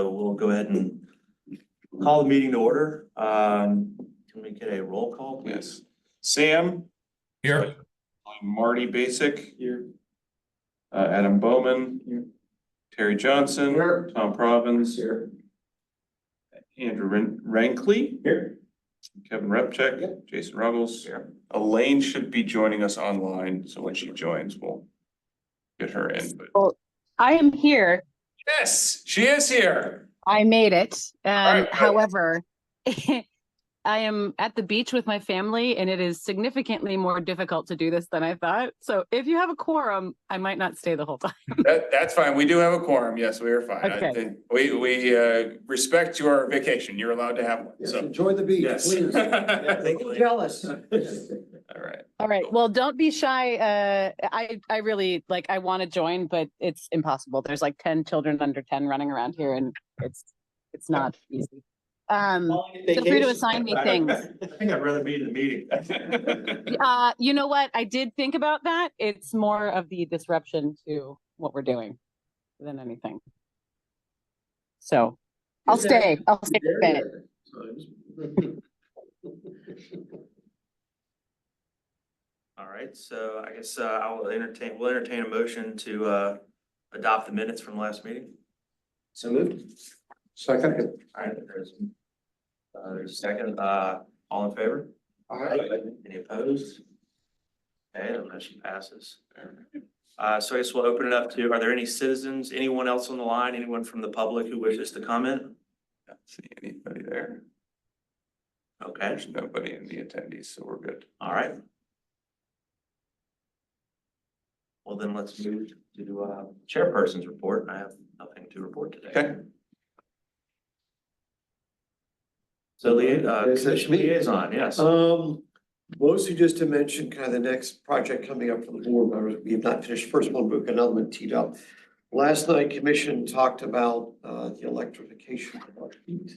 So we'll go ahead and call the meeting to order. Can we get a roll call, please? Yes. Sam. Here. Marty Basic. Here. Adam Bowman. Here. Terry Johnson. Here. Tom Provins. Here. Andrew Rankley. Here. Kevin Repchek. Yep. Jason Ruggles. Here. Elaine should be joining us online, so when she joins, we'll get her in, but. I am here. Yes, she is here. I made it. right. However, I am at the beach with my family and it is significantly more difficult to do this than I thought. So if you have a quorum, I might not stay the whole time. That's fine. We do have a quorum. Yes, we are fine. Okay. We respect your vacation. You're allowed to have one, Yes, so. enjoy the beach, Yes. please. Yeah, thank you. Jealous. All right. All right. Well, don't be shy. I really I want to join, but it's impossible. There's like 10 children under 10 running around here and it's not easy. Feel free to assign me things. I think I'd rather be in the meeting. You know what? I did think about that. It's more of the disruption to what we're doing than anything. So I'll stay. I'll stay a bit. All right, so I guess we'll entertain a motion to adopt the minutes from last meeting. So moved. Second. All right, there's a second, all in favor? Any opposed? Okay, the motion passes. So I guess we'll open it up to, are there any citizens, anyone else on the line, anyone from the public who wishes to comment? Don't see anybody there. Okay, There's nobody in the attendees, so we're good. all right. Well, then let's move to chairperson's report. I have nothing to report today. Okay. So Is that commission me? liaison, yes. Mostly just to mention kind of the next project coming up for the board. We have not finished the first one, but we've got another one teed up. Last night, commission talked about the electrification of our fleet,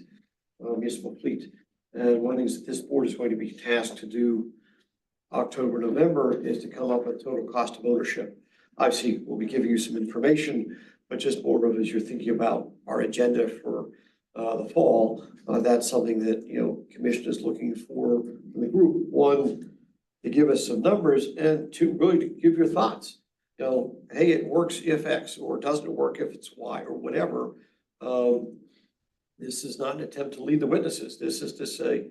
municipal fleet. And one of the things that this board is going to be tasked to do October, November is to come up with total cost of ownership. Obviously, we'll be giving you some information, but just more of as you're thinking about our agenda for the fall, that's something that, commission is looking for from the group. One, to give us some numbers, and two, really to give your thoughts. Hey, it works if X, or it doesn't work if it's Y, or whatever. This is not an attempt to lead the witnesses. This is to say,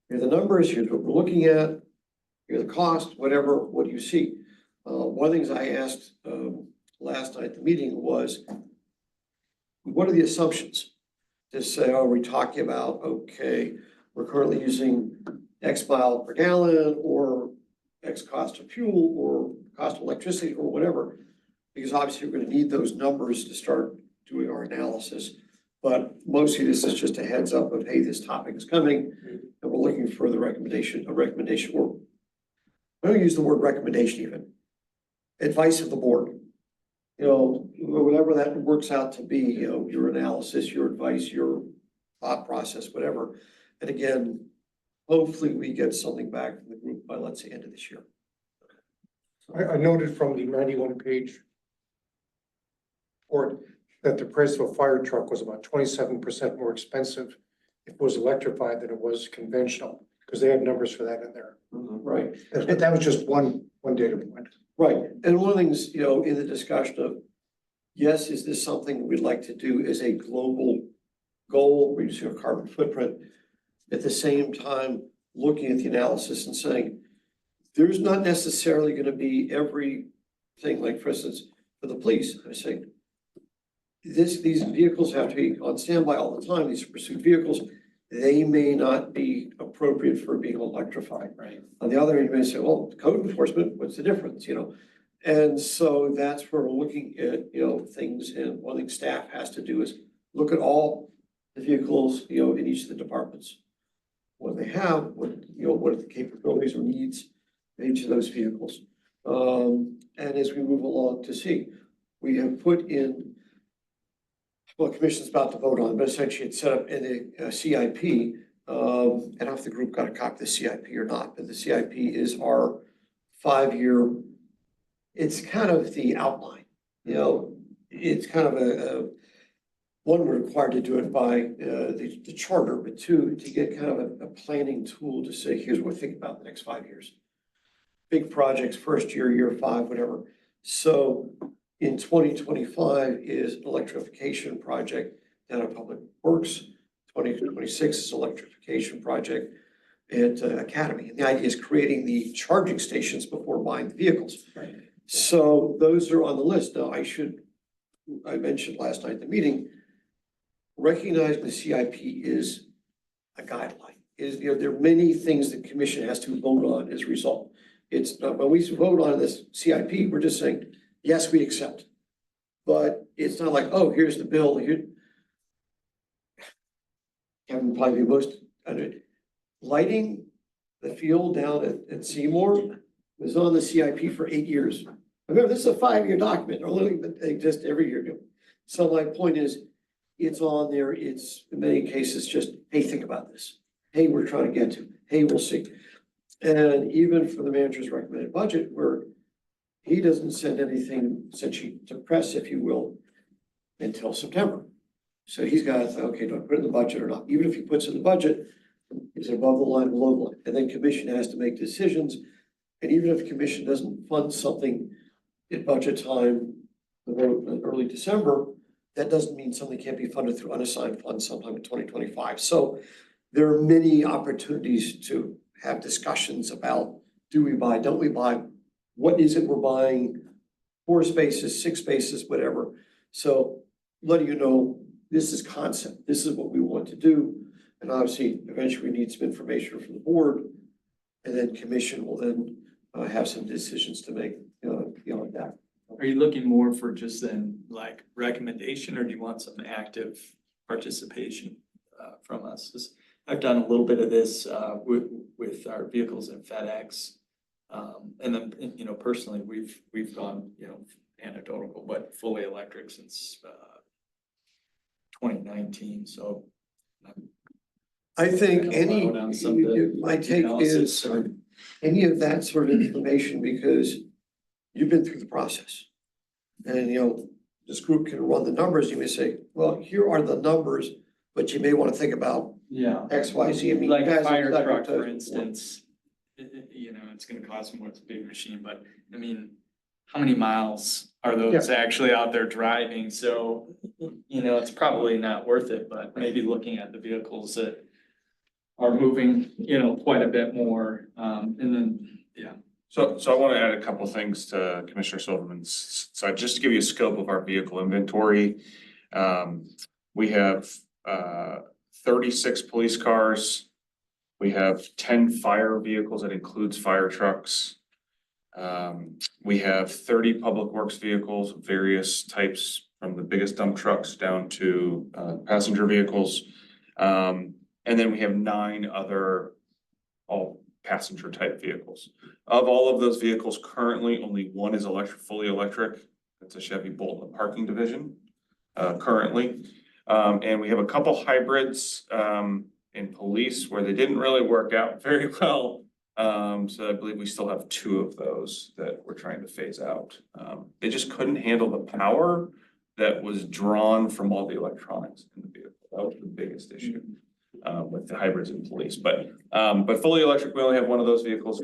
here are the numbers, here's what we're looking at, here's the cost, whatever, what do you see? One of the things I asked last night at the meeting was, what are the assumptions? To say, are we talking about, okay, we're currently using X mile per gallon, or X cost of fuel, or cost of electricity, or whatever? Because obviously we're gonna need those numbers to start doing our analysis. But mostly this is just a heads up of, hey, this topic is coming, and we're looking for a recommendation, or I don't use the word recommendation even. Advice of the board. Whatever that works out to be, your analysis, your advice, your thought process, whatever. And again, hopefully we get something back from the group by, let's say, end of this year. I noted from the 91-page report that the price of a fire truck was about 27% more expensive if it was electrified than it was conventional, because they had numbers for that in there. Right. That was just one data point. Right, and one of the things, in the discussion of, yes, is this something we'd like to do as a global goal, reducing our carbon footprint? At the same time, looking at the analysis and saying, there's not necessarily gonna be everything, like for instance, for the police, I say, these vehicles have to be on standby all the time, these are pursuit vehicles, they may not be appropriate for being electrified. Right. On the other hand, you may say, well, code enforcement, what's the difference, And so that's where we're looking at, things, and one thing staff has to do is look at all the vehicles, in each of the departments. What they have, what are the capabilities or needs in each of those vehicles? And as we move along to see, we have put in, well, commission's about to vote on, but essentially it's set up in a CIP. I don't know if the group got a copy of the CIP or not, but the CIP is our 5-year, it's kind of the outline, it's kind of one, we're required to do it by the charter, but two, to get kind of a planning tool to say, here's what we think about the next 5 years. Big projects, first year, year 5, whatever. So in 2025 is an electrification project down at Public Works. 2026 is electrification project at Academy. And the idea is creating the charging stations before buying the vehicles. Right. So those are on the list. Now, I mentioned last night at the meeting, recognizing the CIP is a guideline. There are many things the commission has to vote on as a result. It's not, when we vote on this CIP, we're just saying, yes, we accept. But it's not like, oh, here's the bill, here. Kevin probably be most, lighting the field down at Seymour was on the CIP for 8 years. Remember, this is a 5-year document, only exist every year. So my point is, it's on there, it's in many cases just, hey, think about this. Hey, we're trying to get to, hey, we'll see. And even for the manager's recommended budget, where he doesn't send anything essentially to press, if you will, until September. So he's got to say, okay, do I put it in the budget or not? Even if he puts it in the budget, is it above the line, below the line? And then commission has to make decisions. And even if commission doesn't fund something at budget time, early December, that doesn't mean something can't be funded through unassigned funds sometime in 2025. So there are many opportunities to have discussions about, do we buy, don't we buy? What is it we're buying? 4 spaces, 6 spaces, whatever. So letting you know, this is concept, this is what we want to do. And obviously, eventually we need some information from the board. And then commission will then have some decisions to make, beyond that. Are you looking more for just then like recommendation, or do you want some active participation from us? 'Cause I've done a little bit of this with our vehicles at FedEx. And then, personally, we've gone, anecdotal, but fully electric since 2019, so. I think any, Down on some of the my take is analysis or- any of that sort of information, because you've been through the process. And, this group can run the numbers. You may say, well, here are the numbers, but you may want to think about Yeah. X, Y, Z. I mean, Like you a guys fire have truck, to- for instance, it's gonna cost more, it's a big machine, but I mean, how many miles are those actually out there driving? So, it's probably not worth it, but maybe looking at the vehicles that are moving, quite a bit more, and then, yeah. So I want to add a couple of things to Commissioner Silverman's. So just to give you a scope of our vehicle inventory. We have 36 police cars. We have 10 fire vehicles, that includes fire trucks. We have 30 public works vehicles of various types, from the biggest dump trucks down to passenger vehicles. And then we have 9 other all passenger type vehicles. Of all of those vehicles, currently only one is fully electric. That's a Chevy Bolt in the parking division, currently. And we have a couple hybrids in police where they didn't really work out very well. So I believe we still have 2 of those that we're trying to phase out. They just couldn't handle the power that was drawn from all the electronics in the vehicle. That was the biggest issue with the hybrids in police. But fully electric, we only have one of those vehicles.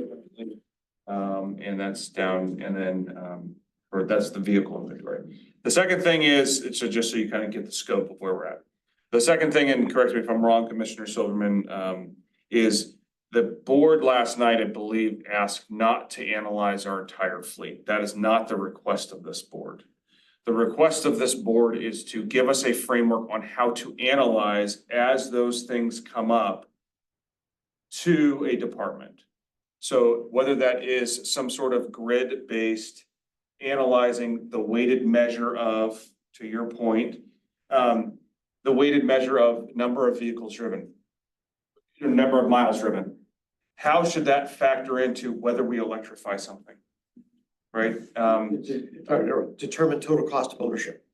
And that's down, and then or that's the vehicle inventory. The second thing is, it's just so you kind of get the scope of where we're at. The second thing, and correct me if I'm wrong, Commissioner Silverman, is the board last night, I believe, asked not to analyze our entire fleet. That is not the request of this board. The request of this board is to give us a framework on how to analyze as those things come up to a department. So whether that is some sort of grid-based analyzing the weighted measure of, to your point, the weighted measure of number of vehicles driven, number of miles driven. How should that factor into whether we electrify something? Right? Determine total cost of ownership.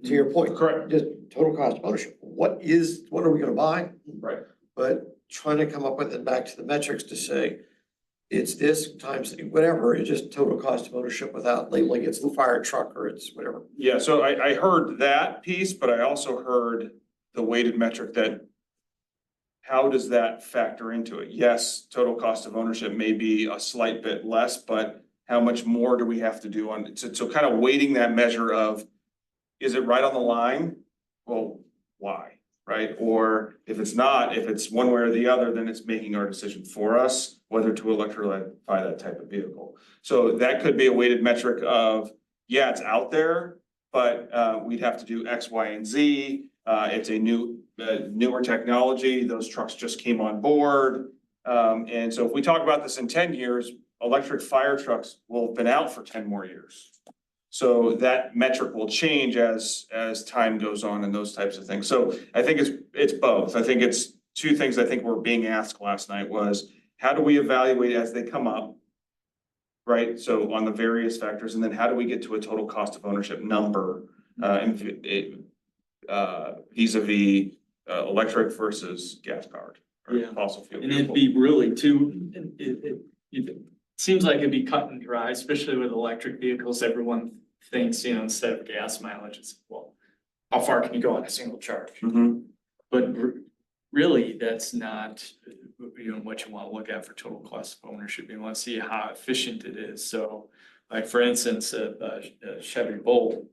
To your point. Correct. Just total cost of ownership. What are we gonna buy? Right. But trying to come up with it back to the metrics to say, it's this times whatever, it's just total cost of ownership without labeling it's the fire truck or it's whatever. Yeah, so I heard that piece, but I also heard the weighted metric that how does that factor into it? Yes, total cost of ownership may be a slight bit less, but how much more do we have to do on, so kind of weighting that measure of, is it right on the line? Well, why, right? Or if it's not, if it's one way or the other, then it's making our decision for us, whether to electrify that type of vehicle. So that could be a weighted metric of, yeah, it's out there, but we'd have to do X, Y, and Z. It's a newer technology. Those trucks just came on board. And so if we talk about this in 10 years, electric fire trucks will have been out for 10 more years. So that metric will change as time goes on and those types of things. So I think it's both. I think it's two things I think were being asked last night was, how do we evaluate as they come up? Right, so on the various factors, and then how do we get to a total cost of ownership number? Vis-a-vis electric versus gas powered or Yeah. fossil fuel. And it'd be really too, it seems like it'd be cut and dry, especially with electric vehicles. Everyone thinks, instead of gas mileage, it's, well, how far can you go on a single charge? Mhm. But really, that's not, what you want to look at for total cost of ownership. You want to see how efficient it is. So like, for instance, a Chevy Volt,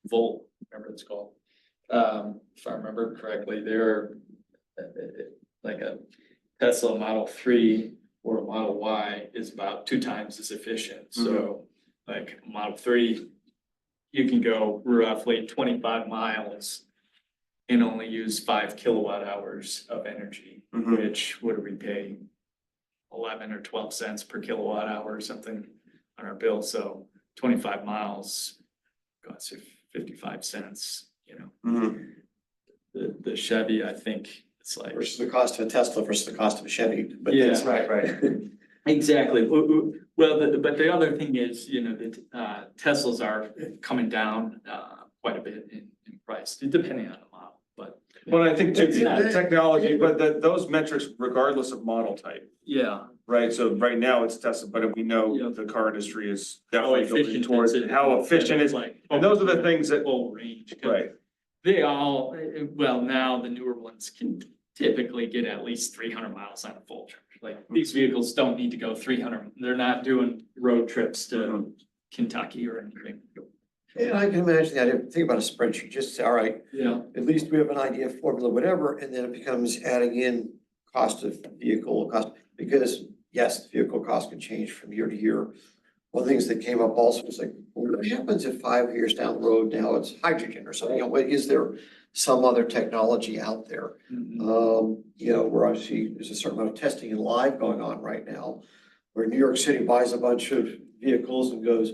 whatever it's called. If I remember correctly, they're like a Tesla Model 3 or a Model Y is about 2 times as efficient. So like Model 3, you can go roughly 25 miles and only use 5 kilowatt hours of energy, which what do we pay? 11 or 12 cents per kilowatt hour or something on our bill. So 25 miles, costs 55 cents, The Chevy, I think it's like. Versus the cost of a Tesla versus the cost of a Chevy. But Yeah. that's- Right. Exactly. Well, but the other thing is, that Teslas are coming down quite a bit in price, depending on the model, but. Well, I think It's not- technology, but those metrics regardless of model type, Yeah. right? So right now it's Tesla, but we know Yeah. the car industry is How definitely going efficient towards is it? how efficient is, Like. and those are the things that, Full range. right, They all, well, now the newer ones can typically get at least 300 miles on a full charge. Like, these vehicles don't need to go 300, they're not doing road trips to Kentucky or anything. And I can imagine that, think about a spreadsheet, just say, all right, Yeah. at least we have an idea, formula, whatever, and then it becomes adding in cost of vehicle cost. Because yes, vehicle cost can change from year to year. One of the things that came up also was like, well, what happens if 5 years down the road now it's hydrogen or something? Is there some other technology out there? Where obviously there's a certain amount of testing and live going on right now, where New York City buys a bunch of vehicles and goes,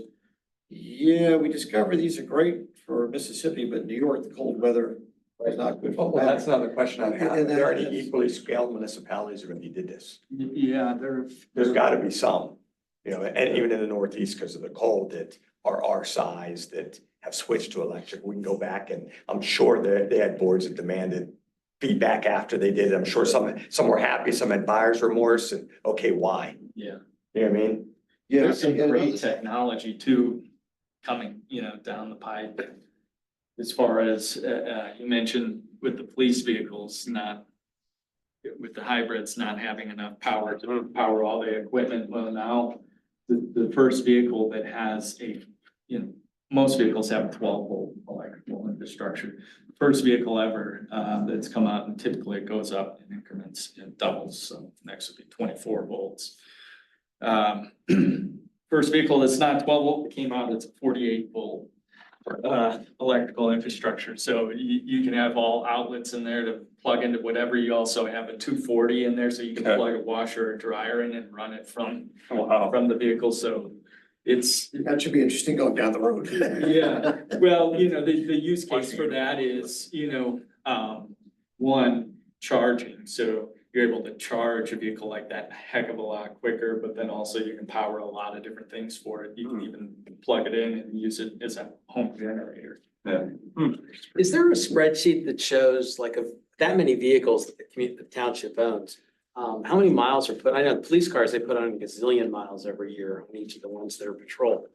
yeah, we discovered these are great for Mississippi, but New York, the cold weather is not good. Well, that's another question I've had. And Are there any that's- equally scaled municipalities that already did this? Yeah, There's gotta be some, and even in the Northeast, because of the cold, that are our size, that have switched to electric. We can go back and I'm sure they had boards that demanded feedback after they did it. I'm sure some were happy, some had buyer's remorse and, okay, why? Yeah. You know what I mean? Yeah, There's some and- great technology too, coming, down the pipe. As far as, you mentioned with the police vehicles, with the hybrids not having enough power to power all the equipment. Well, now, the first vehicle that has most vehicles have a 12-volt electrical infrastructure. First vehicle ever, that's come out, and typically it goes up in increments, it doubles, so next would be 24 volts. First vehicle that's not 12 volt came out, it's a 48 volt electrical infrastructure. So you can have all outlets in there to plug into whatever. You also have a 240 in there, so you can Okay. plug a washer or dryer in and run it from wow. the vehicle. So it's, That should be interesting going down the road. yeah, well, the use case for that is, one, charging. So you're able to charge a vehicle like that a heck of a lot quicker, but then also you can power a lot of different things for it. You can even plug it in and use it as a home generator. Is there a spreadsheet that shows like of that many vehicles that the township owns? How many miles are put, I know police cars, they put on a gazillion miles every year on each of the ones that are patrolled.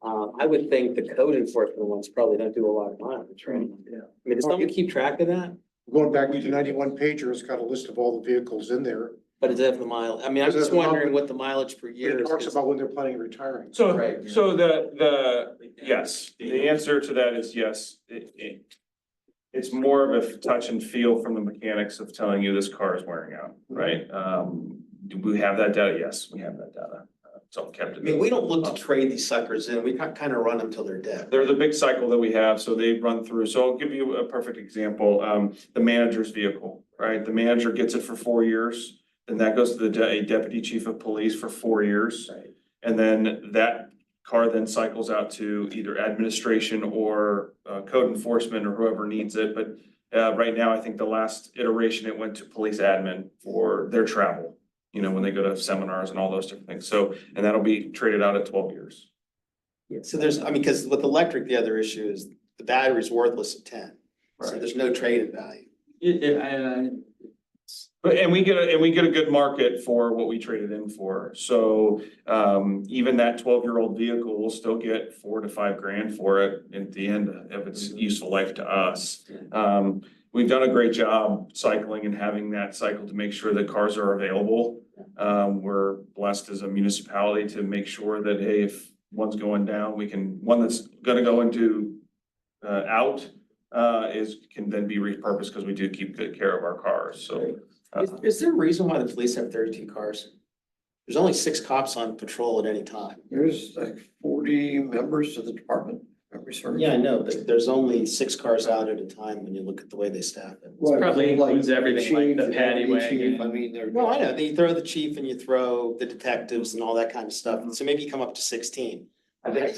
I would think the code enforcement ones probably don't do a lot of mileage, right? Yeah. I mean, does someone keep track of that? Going back to the 91 pager, it's got a list of all the vehicles in there. But is that the mile, I mean, I'm Does it just have the mile- wondering what the mileage per year It is. talks 'cause- about when they're planning on retiring. So, Right. so yes, the answer to that is yes. It's more of a touch and feel from the mechanics of telling you this car is wearing out, right? Do we have that data? Yes, we have that data. It's all kept. I mean, we don't look to trade these suckers in, we kind of run them till they're dead. They're the big cycle that we have, so they run through. So I'll give you a perfect example. The manager's vehicle, right? The manager gets it for 4 years, and that goes to a deputy chief of police for 4 years. Right. And then that car then cycles out to either administration or code enforcement or whoever needs it. But right now, I think the last iteration, it went to police admin for their travel, you know, when they go to seminars and all those different things. So, and that'll be traded out at 12 years. Yeah, so there's, I mean, because with electric, the other issue is the battery's worthless at 10. So Right. there's no trade-in value. And we get a good market for what we traded in for. So even that 12-year-old vehicle will still get 4 to 5 grand for it at the end of its useful life to us. We've done a great job cycling and having that cycle to make sure that cars are available. We're blessed as a municipality to make sure that, hey, if one's going down, one that's gonna go into out can then be repurposed because we do keep good care of our cars, so. Is there a reason why the police have 32 cars? There's only 6 cops on patrol at any time. There's like 40 members to the department, every service. Yeah, I know, but there's only 6 cars out at a time when you look at the way they staff it. Right, Probably like includes everything, like chief the and paddy deputy chief, wagon. I mean, they're. No, I know, then you throw the chief and you throw the detectives and all that kind of stuff, so maybe you come up to 16. I think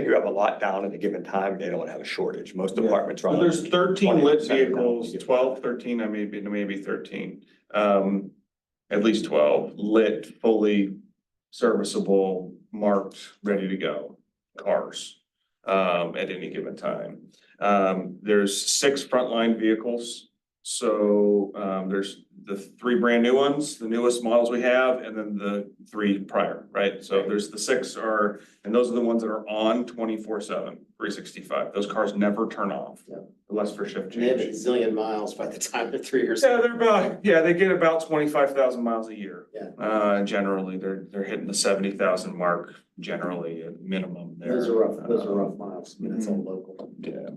you have a lot down at a given time. They don't have a shortage. Most departments run. So there's 13 lit 20% vehicles, down. 12, 13, maybe 13. At least 12 lit, fully serviceable, marked, ready to go cars at any given time. There's 6 frontline vehicles. So there's the 3 brand new ones, the newest models we have, and then the 3 prior, right? So there's the 6 and those are the ones that are on 24/7, 365. Those cars never turn off. Yeah. Unless for shift And they have a change. zillion miles by the time they're 3 years. They get about 25,000 miles a year. Yeah. Generally, they're hitting the 70,000 mark generally at minimum there. Those are rough miles, I mean, that's all local. Yeah,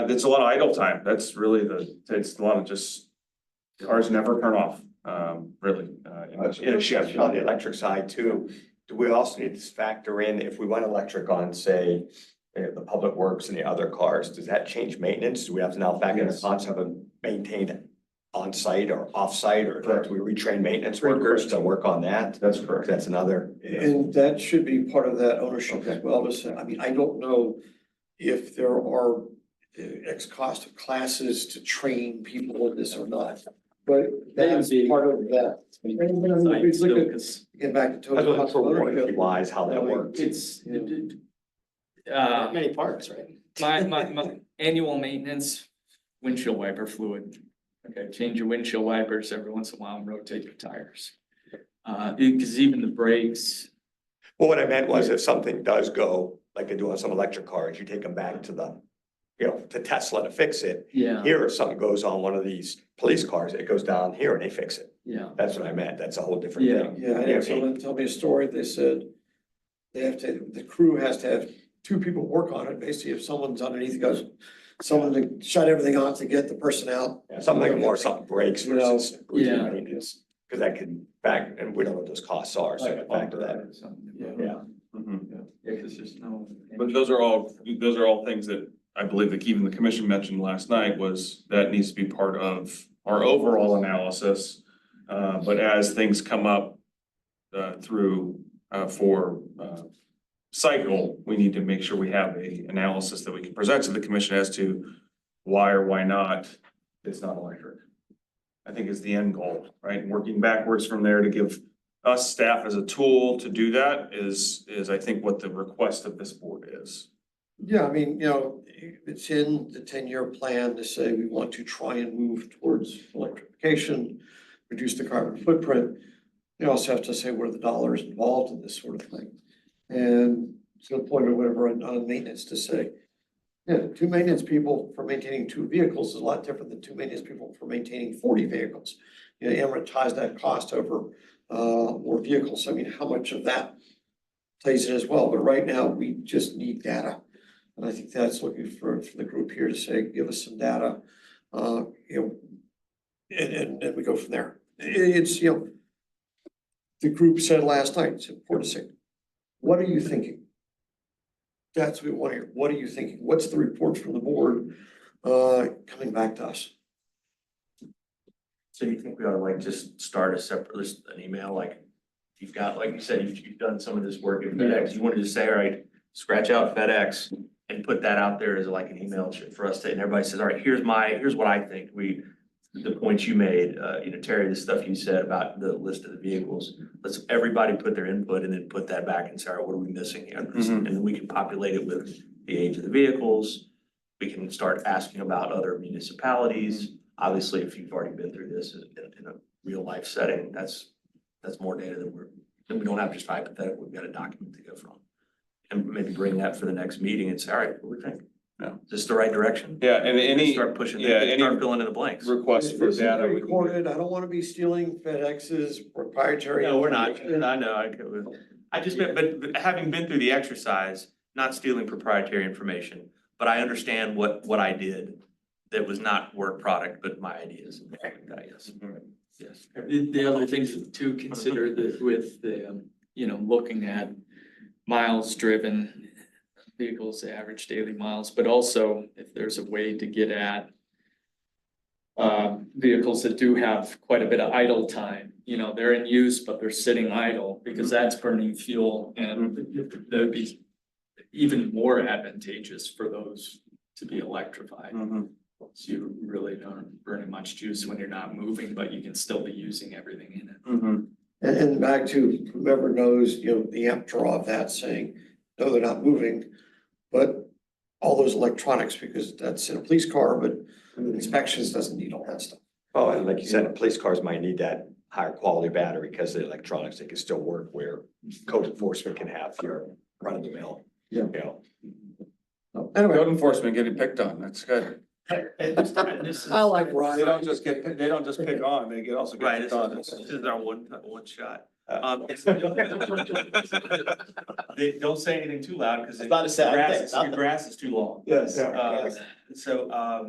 it's a lot of idle time. That's really it's a lot of just cars never turn off, really, in a shift. On the electric side too, do we also need to factor in if we went electric on, say, the public works and the other cars, does that change maintenance? Do we have to now factor in the cost of it maintained on site or off site, or do we retrain maintenance Great workers to question. work on that? That's correct. That's another. And that should be part of that ownership as well, to say, I mean, I don't know if there are X cost of classes to train people in this or not, but that's part of that. It's like a- Get back to total cost of ownership. Wise, how that works. It's, Not many parts, right? my annual maintenance, windshield wiper fluid. Okay, change your windshield wipers every once in a while and rotate your tires. Because even the brakes, Well, what I meant was if something does go, like they do on some electric cars, you take them back to to Tesla to fix it. yeah, Here, if something goes on one of these police cars, it goes down here and they fix it. yeah. That's what I meant. That's a whole different Yeah. thing. Yeah, I had someone tell me a story, they said the crew has to have 2 people work on it, basically if someone's underneath, goes, someone to shut everything off to get the person out. Yeah, something like more, something breaks You know, versus routine yeah. maintenance. Cause that can back, and we don't know what those costs are, so Like a back to bumper that. or something, Yeah. Mhm. Yeah, because there's no. But those are all things that I believe that even the commission mentioned last night was that needs to be part of our overall analysis. But as things come up through for cycle, we need to make sure we have a analysis that we can present to the commission as to why or why not it's not electric. I think is the end goal, right? Working backwards from there to give us staff as a tool to do that is I think what the request of this board is. Yeah, I mean, it's in the 10-year plan to say we want to try and move towards electrification. reduce the carbon footprint. You also have to say, what are the dollars involved in this sort of thing? And to the point of whatever on maintenance to say, yeah, 2 maintenance people for maintaining 2 vehicles is a lot different than 2 maintenance people for maintaining 40 vehicles. You know, amortize that cost over more vehicles. I mean, how much of that plays in as well? But right now, we just need data. And I think that's looking for the group here to say, give us some data, you know, and we go from there. It's, you know, the group said last night, it's important to say, what are you thinking? That's what we want to hear. What are you thinking? What's the report from the board coming back to us? So you think we ought to like just start a separate list, an email, like you've got, like you said, you've done some of this work in FedEx. You want to just say, all right, scratch out FedEx and put that out there as like an email for us to, and everybody says, all right, here's what I think. The points you made, you know, Terry, the stuff you said about the list of the vehicles. Let's everybody put their input and then put that back and say, all right, what are we missing here? And then we can populate it with the age of the vehicles. We can start asking about other municipalities. Obviously, if you've already been through this in a real life setting, that's more data that we don't have just hypothetical. We've got a document to go from. And maybe bring that for the next meeting and say, all right, what do we think? Yeah. Is this the right direction? Yeah, and any, Start pushing, yeah, start any filling in the blanks. requests for This is data. we can- recorded. I don't want to be stealing FedEx's proprietary. No, we're not. information. I know. I just meant, but having been through the exercise, not stealing proprietary information, but I understand what I did that was not work product, but my ideas. And things like that, yes. Yes. The other things to consider with the, you know, looking at miles driven, vehicles, average daily miles, but also if there's a way to get at vehicles that do have quite a bit of idle time, you know, they're in use, but they're sitting idle because that's burning fuel and that would be even more advantageous for those to be electrified. So you really aren't burning much juice when you're not moving, but you can still be using everything in it. And back to whoever knows, you know, the amp draw of that saying, no, they're not moving. But all those electronics, because that's in a police car, but inspections doesn't need all that stuff. Oh, and like you said, police cars might need that higher quality battery because the electronics, they can still work where code enforcement can have your run of the mill. Yeah. You know, So anyway, Code enforcement getting picked on, that's good. And this is- I like Ryan. They don't just pick on, they get also Right, get this picked on. is our one shot. It's Don't say anything too loud because It's not a sad thing. your grass is too long. Yes. So, I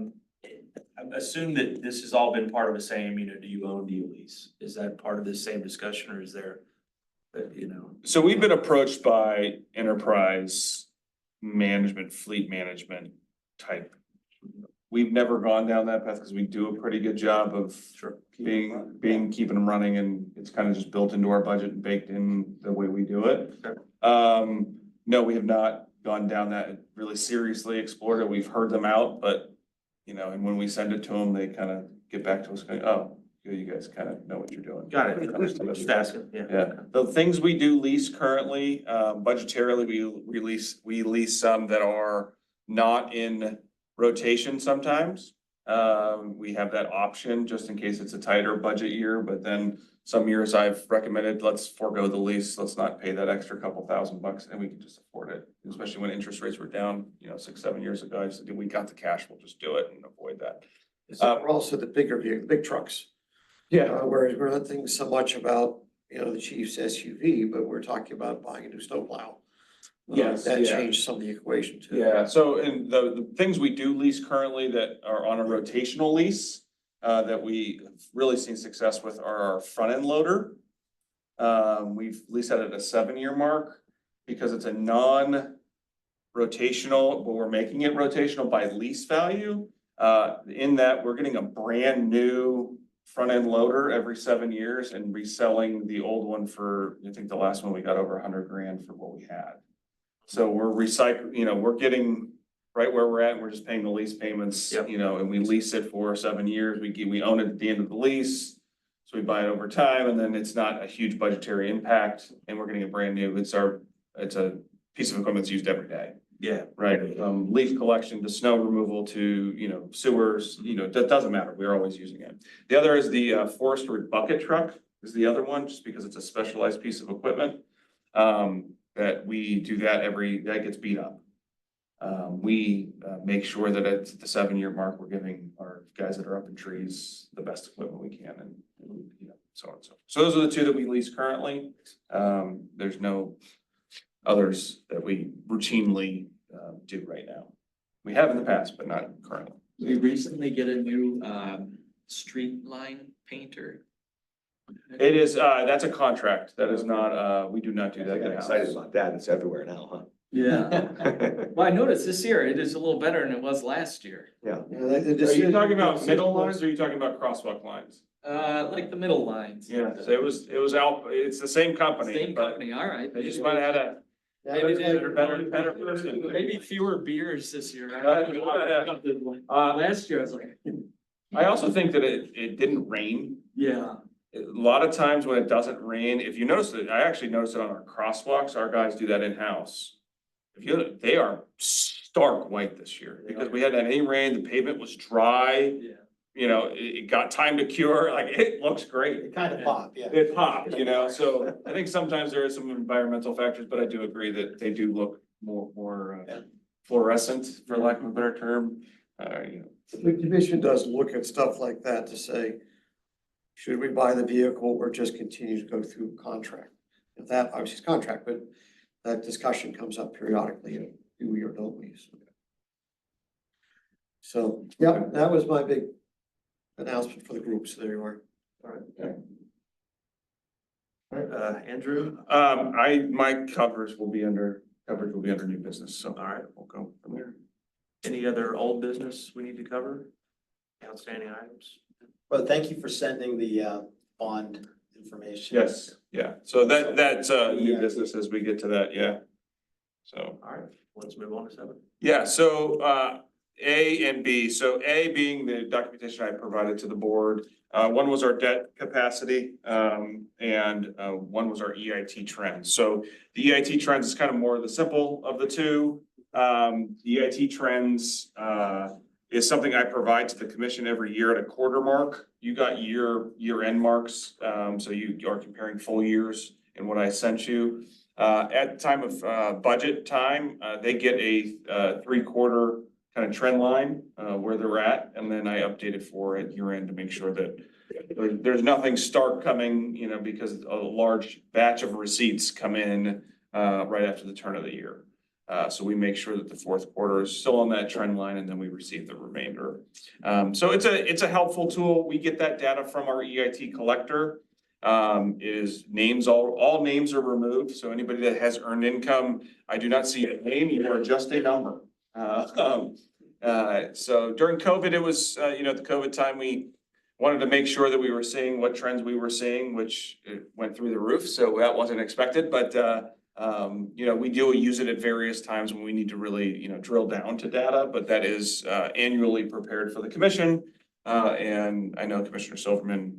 assume that this has all been part of the same, you know, do you own, do you lease? Is that part of the same discussion or is there, you know? So we've been approached by enterprise management, fleet management type. We've never gone down that path because we do a pretty good job of keeping them running, and it's kind of just built into our budget and baked in the way we do it. Okay. No, we have not gone down that really seriously explored it. We've heard them out, but you know, and when we send it to them, they kind of get back to us going, oh, you guys kind of know what you're doing. Got it. Just asking, yeah. Yeah, the things we do lease currently, budgetarily, we lease some that are not in rotation sometimes. We have that option just in case it's a tighter budget year, but then some years I've recommended, let's forego the lease, let's not pay that extra couple $1,000 and we can just afford it. Especially when interest rates were down, you know, 6-7 years ago, I said, we got the cash, we'll just do it and avoid that. We're also the bigger vehicle, big trucks. Whereas we're not thinking so much about, you know, the chief's SUV, but we're talking about buying a new snowplow. Yes, That yeah. changed some of the equation too. Yeah, so in the things we do lease currently that are on a rotational lease, that we have really seen success with are our front end loader. We've leased that at a 7-year mark because it's a non-rotational, but we're making it rotational by lease value. In that we're getting a brand new front end loader every 7 years and reselling the old one for, I think the last one we got over $100,000 for what we had. So we're recycling, you know, we're getting right where we're at, we're just paying the lease payments, Yep. you know, and we lease it for 7 years, we own it at the end of the lease. So we buy it over time and then it's not a huge budgetary impact and we're getting a brand new, it's a piece of equipment that's used every day. Yeah, right? Leaf collection to snow removal to, sewers, that doesn't matter. We're always using it. The other is the forestry bucket truck is the other one, just because it's a specialized piece of equipment. That we do that gets beat up. We make sure that at the 7-year mark, we're giving our guys that are up in trees the best equipment we can and, so on and so forth. So those are the two that we lease currently. There's no others that we routinely do right now. We have in the past, but not currently. We recently get a new street line painter. It is, that's a contract. That is not, we do not do I that got in-house. excited about that. It's everywhere now, huh? Yeah. Well, I noticed this year it is a little better than it was last year. Yeah, Are you talking about middle lines or are you talking about crosswalk lines? Like the middle lines. Yeah, so it was it's the same company. Same but company, all right. They just might have had a Maybe they- better person. Maybe fewer beers this year. Uh, Last year I was like, I also think that it didn't rain. yeah. A lot of times when it doesn't rain, if you notice it, I actually noticed it on our crosswalks, our guys do that in-house. They are stark white this year because we hadn't had any rain, the pavement was dry, Yeah. it got time to cure, like it looks great. It kind of popped, yeah. It popped, so I think sometimes there are some environmental factors, but I do agree that they do look more fluorescent, for lack of a better term. The commission does look at stuff like that to say, should we buy the vehicle or just continue to go through contract? If that, obviously it's contract, but that discussion comes up periodically, do we or don't we? So, yeah, that was my big announcement for the group, so there you are. all right, Andrew, My coverage will be under new business, so. all right, We'll go from there. any other old business we need to cover? Outstanding items? Well, thank you for sending the bond information. Yes, yeah, so that's new business as we get to that, yeah. So, All right, let's move on to 7. yeah, so A and B, so A being the documentation I provided to the board. One was our debt capacity, and one was our EIT trends. So the EIT trends is kind of more the simple of the two. The EIT trends is something I provide to the commission every year at a quarter mark. You got year-end marks, so you are comparing full years in what I sent you. At time of budget time, they get a 3-quarter kind of trend line where they're at, and then I update it for at year end to make sure that there's nothing stark coming, because a large batch of receipts come in right after the turn of the year. So we make sure that the 4th quarter is still on that trend line, and then we receive the remainder. So it's a helpful tool. We get that data from our EIT collector. Is names, all names are removed. So anybody that has earned income, I do not see a name, you are just a number. So during COVID, it was, at the COVID time, we wanted to make sure that we were seeing what trends we were seeing, which it went through the roof. So that wasn't expected, but, we do use it at various times when we need to really, drill down to data, but that is, annually prepared for the commission. And I know Commissioner Silverman,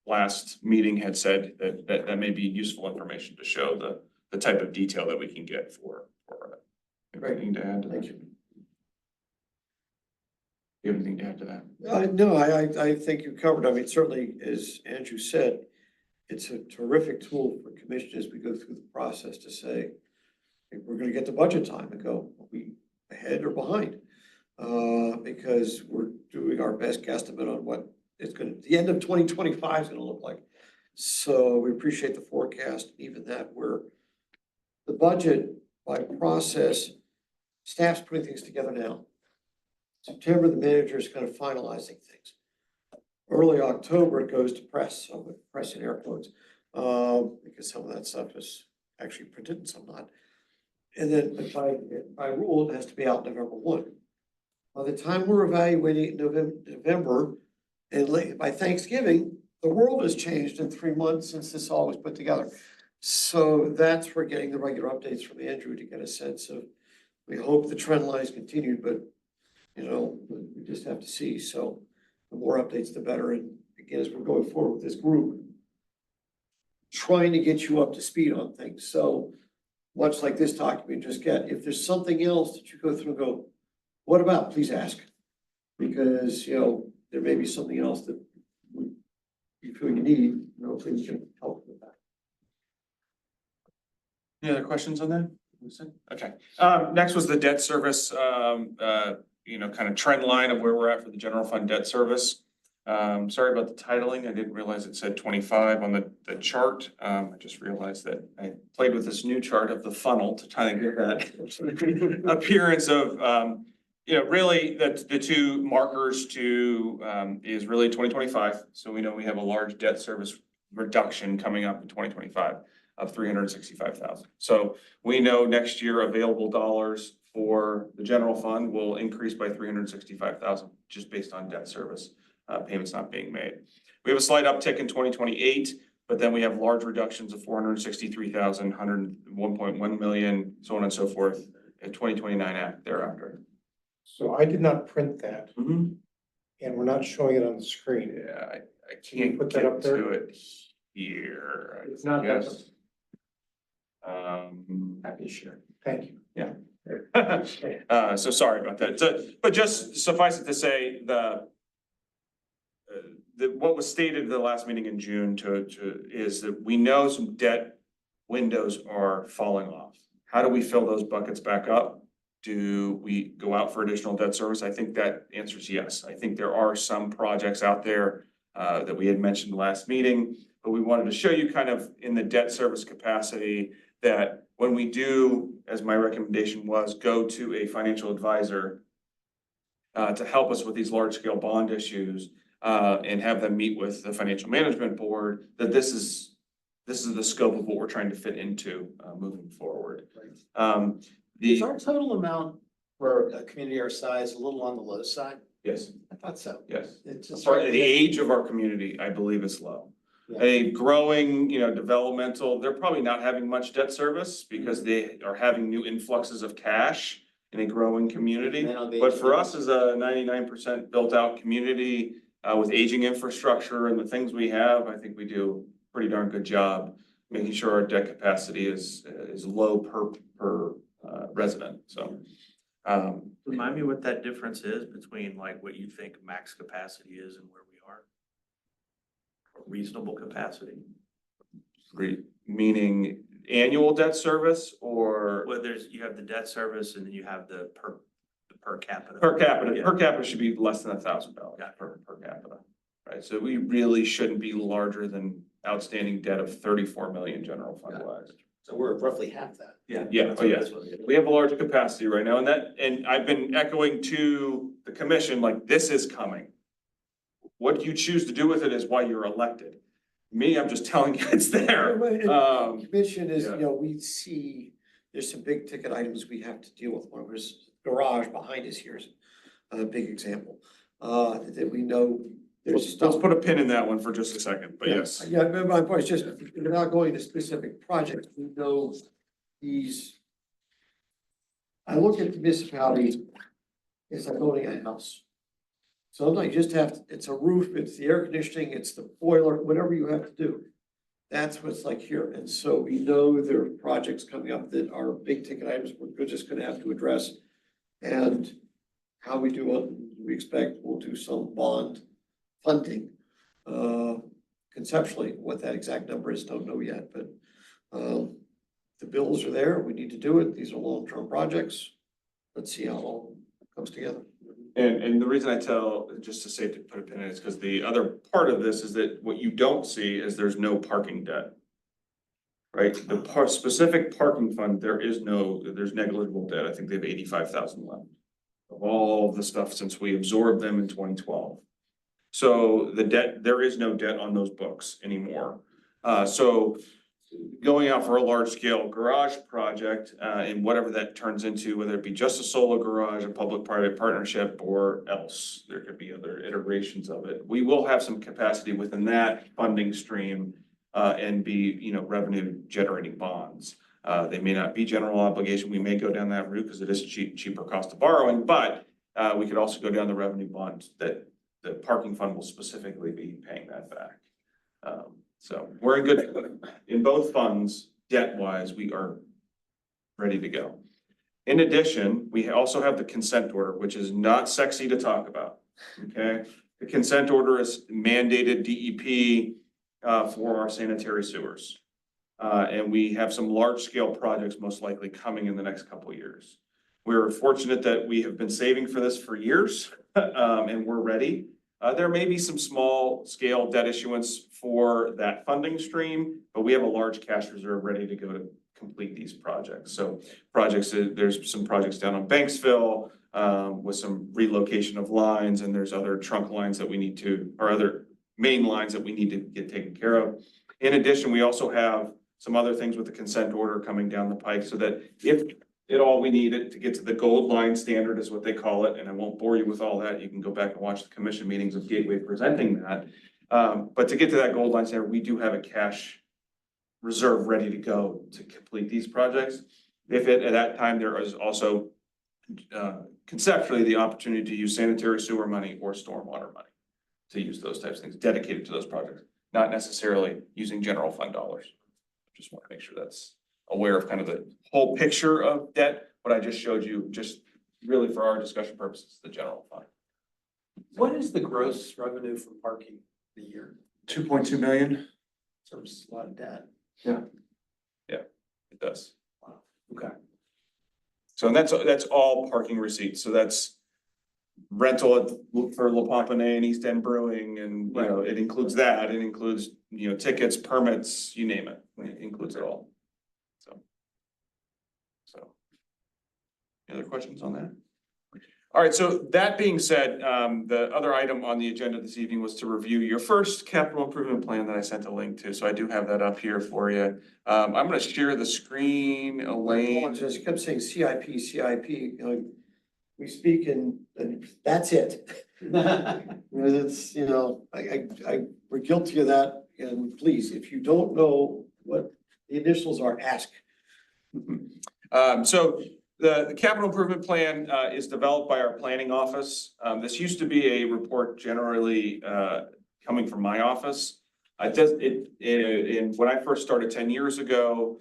last meeting had said that may be useful information to show the type of detail that we can get for it. Anything to add to that? Thank you. You have anything to add to that? No, I think you covered, I mean, certainly, as Andrew said, it's a terrific tool for commission as we go through the process to say, hey, we're gonna get to budget time and go, are we ahead or behind? Because we're doing our best guesstimate on what it's gonna, the end of 2025 is gonna look like. So we appreciate the forecast, even that where the budget by process, staff's putting things together now. September, the manager is kind of finalizing things. Early October, it goes to press, so with press in air quotes, because some of that stuff is actually printed and some not. And then by rule, it has to be out November 1. By the time we're evaluating it November, and late, by Thanksgiving, the world has changed in 3 months since this all was put together. So that's where getting the regular updates from Andrew to get a sense of, we hope the trend line is continued, but we just have to see. So the more updates, the better. And again, as we're going forward with this group, trying to get you up to speed on things. So much like this document you just get, if there's something else that you go through and go, what about, please ask. Because, there may be something else that you feel you need, please can help with that. Any other questions on that? Okay, next was the debt service, kind of trend line of where we're at for the general fund debt service. Sorry about the titling. I didn't realize it said 25 on the chart. I just realized that I played with this new chart of the funnel to try and get that appearance of, really the two markers to, is really 2025. So we know we have a large debt service reduction coming up in 2025 of 365,000. So we know next year available dollars for the general fund will increase by 365,000 just based on debt service payments not being made. We have a slight uptick in 2028, but then we have large reductions of 463,000, 1.1 million, so on and so forth in 2029 act thereafter. So I did not print that, Mm-hmm. and we're not showing it on the screen. Yeah, I Can you can't put that get up there? to it here. It's not that- Yes. Happy to share. Thank you. So sorry about that. So, but just suffice it to say, what was stated at the last meeting in June is that we know some debt windows are falling off. How do we fill those buckets back up? Do we go out for additional debt service? I think that answer is yes. I think there are some projects out there that we had mentioned last meeting, but we wanted to show you kind of in the debt service capacity that when we do, as my recommendation was, go to a financial advisor to help us with these large scale bond issues and have them meet with the financial management board, that this is the scope of what we're trying to fit into moving forward. Is our total amount for a community our size a little on the low side? Yes, I thought so. yes. It's just. For the age of our community, I believe is low. Yeah. A growing, developmental, they're probably not having much debt service because they are having new influxes of cash in a growing community. But for us as a 99% built out community with aging infrastructure and the things we have, I think we do a pretty darn good job making sure our debt capacity is low per resident, so. Remind me what that difference is between like what you think max capacity is and where we are? Reasonable capacity? Meaning annual debt service or? Well, you have the debt service and then you have the per capita. Per capita, Yeah. per capita should be less than $1,000 per capita, right? So we really shouldn't be larger than outstanding debt of 34 million general fund wise. So we're roughly half that. Yeah. Yeah, That's oh what- yeah. that's what it is. We have a large capacity right now and I've been echoing to the commission, like, this is coming. What you choose to do with it is why you're elected. Me, I'm just telling you it's there. Commission is, yeah. we see, there's some big ticket items we have to deal with. One was garage behind us here is a big example. That we know there's Let's stuff. put a pin in that one for just a second, but yes. Yeah, my point is just, without going to specific projects, we know these. I look at the municipalities, it's like owning a house. Sometimes you just it's a roof, it's the air conditioning, it's the boiler, whatever you have to do. That's what it's like here. And so we know there are projects coming up that are big ticket items we're just gonna have to address. And how we do it, we expect we'll do some bond funding. Conceptually, what that exact number is, don't know yet, but the bills are there. We need to do it. These are long-term projects. Let's see how it all comes together. And the reason I just to say to put a pin in it is because the other part of this is that what you don't see is there's no parking debt. Right, the specific parking fund, there's negligible debt. I think they have 85,000 left. Of all the stuff since we absorbed them in 2012. So the debt, there is no debt on those books anymore. So going out for a large scale garage project, and whatever that turns into, whether it be just a solo garage, a public-private partnership, or else, there could be other iterations of it. We will have some capacity within that funding stream, and be, revenue generating bonds. They may not be general obligation. We may go down that route because it is cheaper cost of borrowing, but we could also go down the revenue bonds that the parking fund will specifically be paying that back. So we're in both funds, debt wise, we are ready to go. In addition, we also have the consent order, which is not sexy to talk about, okay? The consent order is mandated DEP for our sanitary sewers. And we have some large-scale projects most likely coming in the next couple of years. We're fortunate that we have been saving for this for years, and we're ready. There may be some small-scale debt issuance for that funding stream, but we have a large cash reserve ready to go to complete these projects. So there's some projects down on Banksville, with some relocation of lines, and there's other trunk lines that we need to, or other main lines that we need to get taken care of. In addition, we also have some other things with the consent order coming down the pike, so that if we need it to get to the gold line standard is what they call it, and I won't bore you with all that. You can go back and watch the commission meetings of Gateway presenting that. But to get to that gold line standard, we do have a cash reserve ready to go to complete these projects. If at that time, there is also conceptually the opportunity to use sanitary sewer money or stormwater money to use those types of things dedicated to those projects, not necessarily using general fund dollars. Just want to make sure that's aware of kind of the whole picture of debt. What I just showed you, just really for our discussion purposes, the general fund. What is the gross revenue from parking a year? 2.2 million. So it's a lot of debt. It does. Okay. So and that's all parking receipts. So that's rental for La Pompane and East End Brewing, and you know, it includes that. It includes, you know, tickets, permits, you name it. It includes it all. So. Any other questions on that? All right, so that being said, the other item on the agenda this evening was to review your first capital improvement plan that I sent a link to. So I do have that up here for you. I'm gonna share the screen, Elaine. Just kept saying CIP, you know, we speak and that's it. It's, you know, we're guilty of that, and please, if you don't know what the initials are, ask. So the capital improvement plan is developed by our planning office. This used to be a report generally coming from my office. When I first started 10 years ago,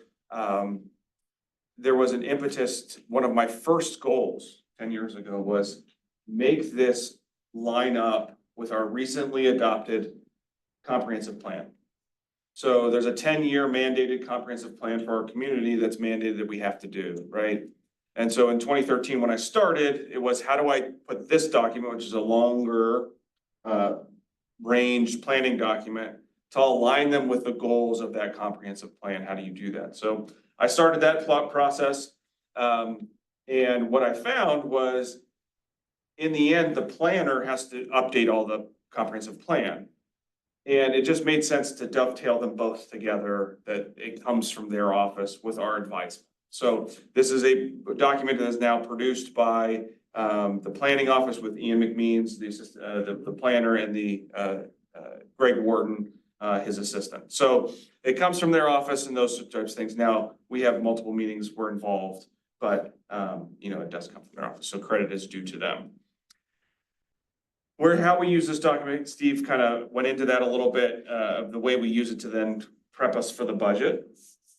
there was an impetus. One of my first goals 10 years ago was make this line up with our recently adopted comprehensive plan. So there's a 10-year mandated comprehensive plan for our community that's mandated that we have to do, right? And so in 2013, when I started, it was how do I put this document, which is a longer range planning document, to align them with the goals of that comprehensive plan? How do you do that? So I started that plot process. And what I found was, in the end, the planner has to update all the comprehensive plan. And it just made sense to dovetail them both together, that it comes from their office with our advice. So this is a document that is now produced by the planning office with Ian McMeans, the planner, and the Greg Wharton, his assistant. So it comes from their office and those types of things. Now, we have multiple meetings, we're involved, but you know, it does come from their office, so credit is due to them. How we use this document, Steve kind of went into that a little bit, of the way we use it to then prep us for the budget.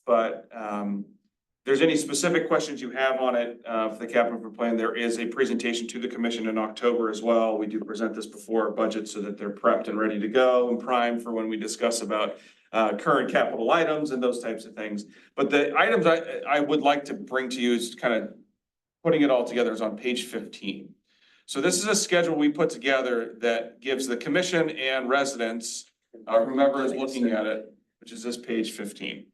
But if there's any specific questions you have on it, for the capital improvement plan, there is a presentation to the commission in October as well. We do present this before our budget so that they're prepped and ready to go and primed for when we discuss about current capital items and those types of things. But the items I would like to bring to you is kind of putting it all together is on page 15. So this is a schedule we put together that gives the commission and residents, whomever is looking at it, which is this page 15.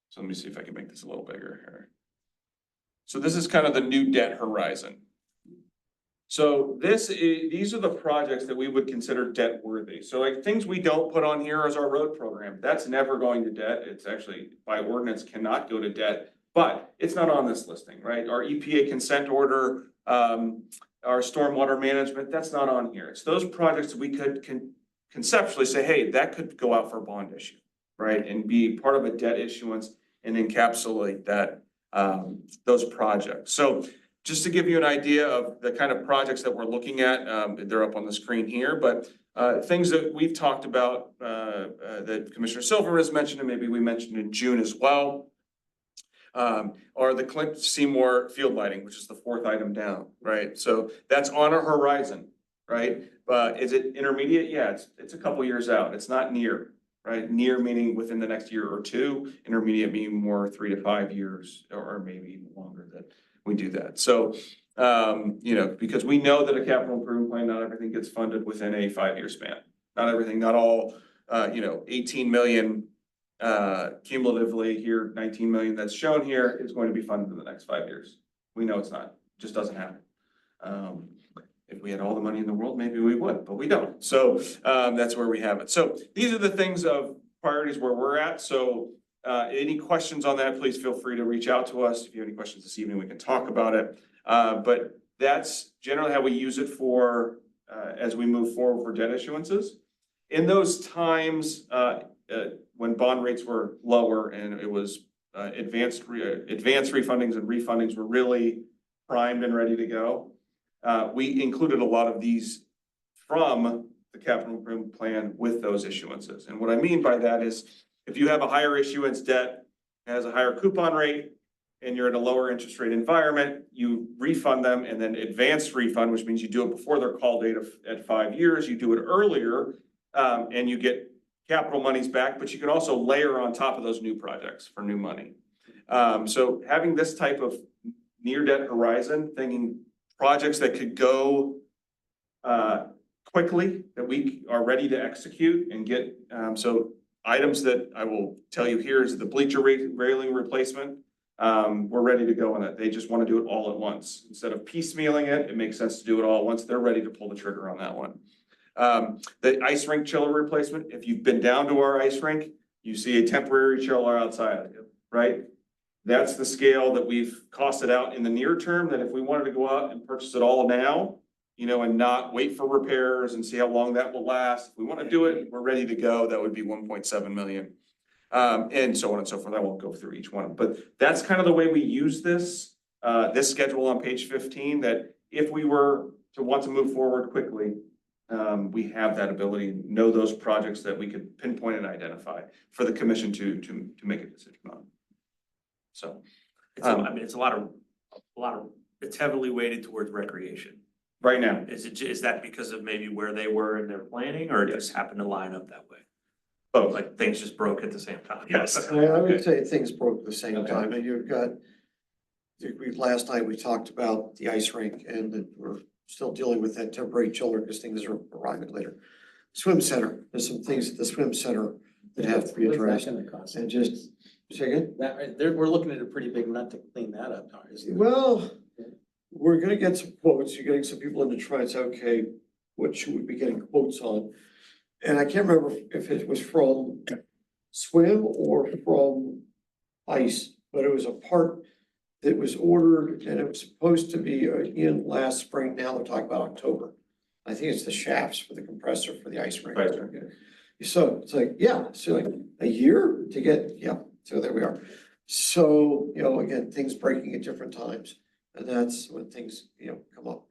So let me see if I can make this a little bigger here. So this is kind of the new debt horizon. So these are the projects that we would consider debt worthy. So like things we don't put on here is our road program. That's never going to debt. It's actually by ordinance cannot go to debt, but it's not on this listing, right? Our EPA consent order, our stormwater management, that's not on here. It's those projects that we could conceptually say, hey, that could go out for a bond issue, right? And be part of a debt issuance and encapsulate that, those projects. So just to give you an idea of the kind of projects that we're looking at, they're up on the screen here, but things that we've talked about, that Commissioner Silver has mentioned, and maybe we mentioned in June as well. Or the Clint Seymour field lighting, which is the fourth item down, right? So that's on our horizon, right? But is it intermediate? Yeah, it's a couple years out. It's not near, right? Near meaning within the next year or two, intermediate meaning more 3 to 5 years or maybe even longer that we do that. So, you know, because we know that a capital improvement plan, not everything gets funded within a 5-year span. Not everything, not all, 18 million cumulatively here, 19 million that's shown here is going to be funded in the next 5 years. We know it's not, just doesn't happen. If we had all the money in the world, maybe we would, but we don't. So that's where we have it. So these are the things of priorities where we're at. So any questions on that, please feel free to reach out to us. If you have any questions this evening, we can talk about it. But that's generally how we use it for as we move forward for debt issuances. In those times when bond rates were lower and it was advanced refundings and refundings were really primed and ready to go. We included a lot of these from the capital improvement plan with those issuances. And what I mean by that is if you have a higher issuance debt, has a higher coupon rate, and you're in a lower interest rate environment, you refund them and then advanced refund, which means you do it before their call date at 5 years, you do it earlier, and you get capital monies back, but you can also layer on top of those new projects for new money. So having this type of near debt horizon, thinking projects that could go quickly, that we are ready to execute and get, so items that I will tell you here is the bleacher railing replacement. We're ready to go on it. They just want to do it all at once. Instead of piecemealing it, it makes sense to do it all at once. They're ready to pull the trigger on that one. The ice rink chiller replacement, if you've been down to our ice rink, you see a temporary chiller outside of you, right? That's the scale that we've costed out in the near term, that if we wanted to go out and purchase it all now, you know, and not wait for repairs and see how long that will last. If we want to do it, we're ready to go. That would be 1.7 million. And so on and so forth. I won't go through each one, but that's kind of the way we use this schedule on page 15, that if we were to want to move forward quickly, we have that ability to know those projects that we could pinpoint and identify for the commission to make a decision on. So, I mean, it's a lot of, it's heavily weighted towards recreation. right now, Is that because of maybe where they were in their planning, or it just happened to line up that way? both. Like things just broke at the same time? Yes. I would say things broke at the same Okay. time, and you've got, last night we talked about the ice rink, and that we're still dealing with that temporary chiller because things are arriving later. Swim center, there's some things at the swim center that have to be addressed, What's that gonna cost? and just, say again? That, right there, we're looking at a pretty big nut to clean that up, isn't it? Well, we're gonna get some quotes, you're getting some people in to try and say, okay, what should we be getting quotes on? And I can't remember if it was from swim or from ice, but it was a part that was ordered and it was supposed to be in last spring. Now they're talking about October. I think it's the shafts for the compressor for the ice rink. Right. So it's like, yeah, so like a year to get, yeah, so there we are. So, you know, again, things breaking at different times, and that's when things, you know, come up.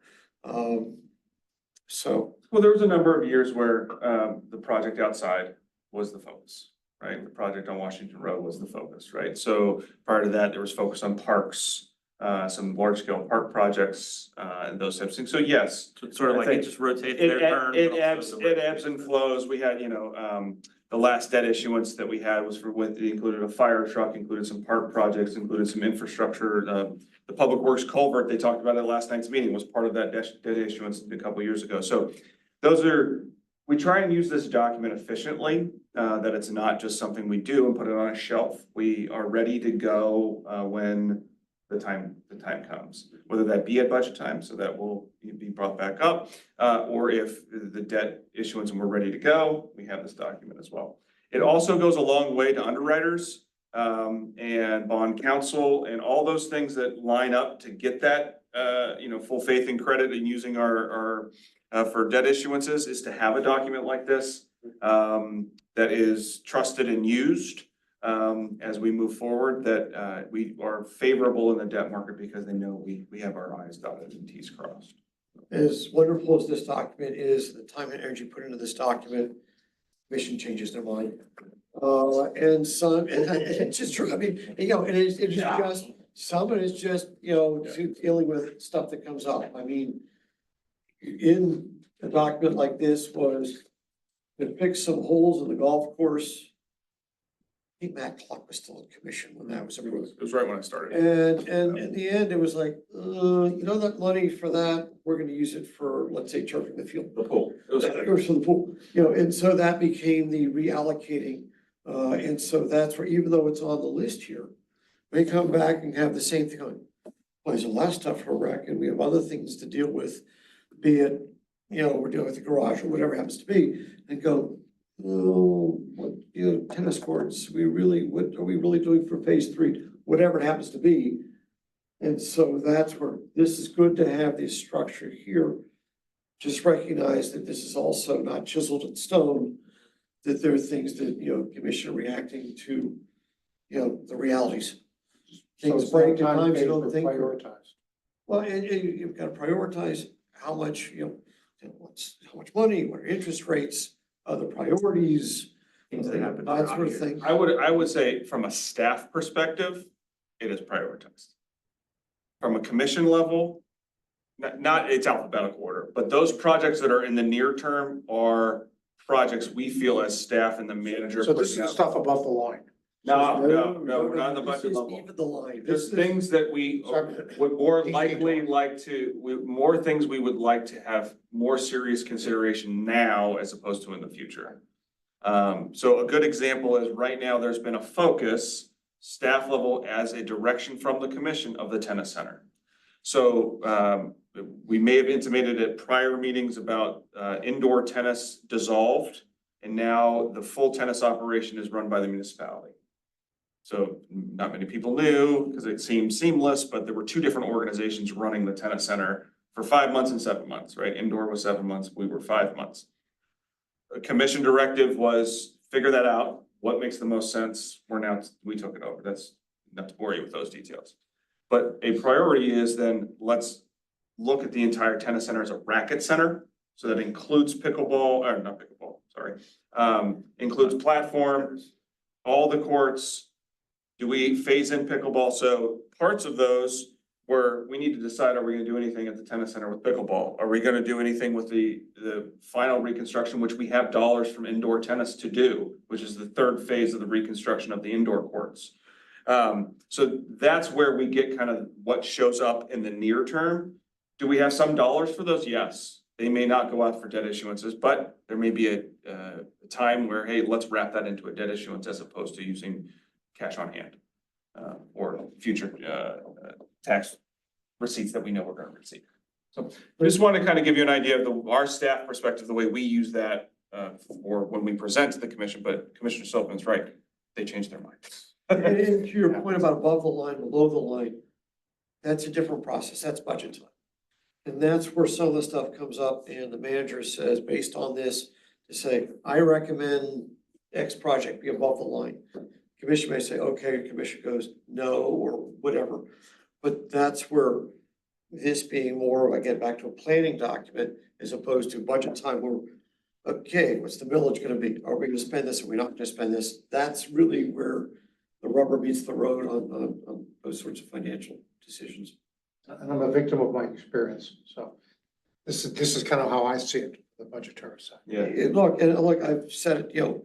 So, Well, there was a number of years where the project outside was the focus, right? The project on Washington Road was the focus, right? So prior to that, there was focus on parks, some large scale park projects, and those types of things. So yes, So it's sort of I like think it just rotates it, their turn. it but also the- ebbs and flows. We had, the last debt issuance that we had was it included a fire truck, included some park projects, included some infrastructure. The Public Works culvert, they talked about at last night's meeting, was part of that debt issuance a couple years ago. So we try and use this document efficiently, that it's not just something we do and put it on a shelf. We are ready to go when the time comes, whether that be at budget time, so that will be brought back up, or if the debt issuance and we're ready to go, we have this document as well. It also goes a long way to underwriters, and bond counsel and all those things that line up to get that, full faith and credit in using our for debt issuances, is to have a document like this, that is trusted and used, as we move forward, that we are favorable in the debt market because they know we have our I's dotted and T's crossed. as wonderful as this document is, the time and energy put into this document, commission changes their mind. And some, and it's just true, I mean, you know, and it's just, some of it is just, you know, dealing with stuff that comes up. I mean, in a document like this was to fix some holes in the golf course. I think Matt Clark was still in commission when that was approved. It was right when I started. And in the end, it was like, you know, that money for that, we're gonna use it for, let's say, turfing the field. The pool. It was. Or for the pool, you know, and so that became the reallocating. And so that's where, even though it's on the list here, they come back and have the same thing on. Well, there's a lot of stuff for rec and we have other things to deal with, be it, you know, we're dealing with the garage or whatever it happens to be, and go, oh, what, you know, tennis courts, what are we really doing for phase 3, whatever it happens to be. And so that's where, this is good to have this structure here. Just recognize that this is also not chiseled in stone, that there are things that, you know, commission reacting to, you know, the realities. Things break at times you don't think. Prioritize. Well, and you've got to prioritize how much, you know, how much money, what are interest rates, other priorities, things that happen, that sort of thing. I would say from a staff perspective, it is prioritized. From a commission level, not it's alphabetical order, but those projects that are in the near term are projects we feel as staff and the manager. So this is stuff above the line. No, we're not in the budget This is level. even the line. There's This is- things that we would more likely like to, more things we would like to have more serious consideration now as opposed to in the future. So a good example is right now, there's been a focus, staff level as a direction from the commission of the tennis center. So we may have intimated at prior meetings about indoor tennis dissolved, and now the full tennis operation is run by the municipality. So not many people knew because it seemed seamless, but there were two different organizations running the tennis center for 5 months and 7 months, right? Indoor was 7 months, we were 5 months. A commission directive was figure that out. What makes the most sense? We took it over. That's not to bore you with those details. But a priority is then let's look at the entire tennis center as a racket center. So that includes pickleball, or not pickleball, sorry. Includes platforms, all the courts. Do we phase in pickleball? So parts of those where we need to decide, are we gonna do anything at the tennis center with pickleball? Are we gonna do anything with the final reconstruction, which we have dollars from indoor tennis to do, which is the third phase of the reconstruction of the indoor courts. So that's where we get kind of what shows up in the near term. Do we have some dollars for those? Yes. They may not go out for debt issuances, but there may be a time where, hey, let's wrap that into a debt issuance as opposed to using cash on hand. Or future tax receipts that we know we're gonna receive. So I just want to kind of give you an idea of our staff perspective, the way we use that for when we present to the commission, but Commissioner Silverman's right, they changed their minds. And to your point about above the line, below the line, that's a different process, that's budget time. And that's where some of the stuff comes up and the manager says, based on this, to say, I recommend X project be above the line. Commission may say, okay, commission goes, no, or whatever. But that's where this being more, again, back to a planning document as opposed to budget time where, okay, what's the millage gonna be? Are we gonna spend this? Are we not gonna spend this? That's really where the rubber meets the road on those sorts of financial decisions. And I'm a victim of my experience, so this is kind of how I see it, the budgetary side. Yeah. Look, I've said it, you know,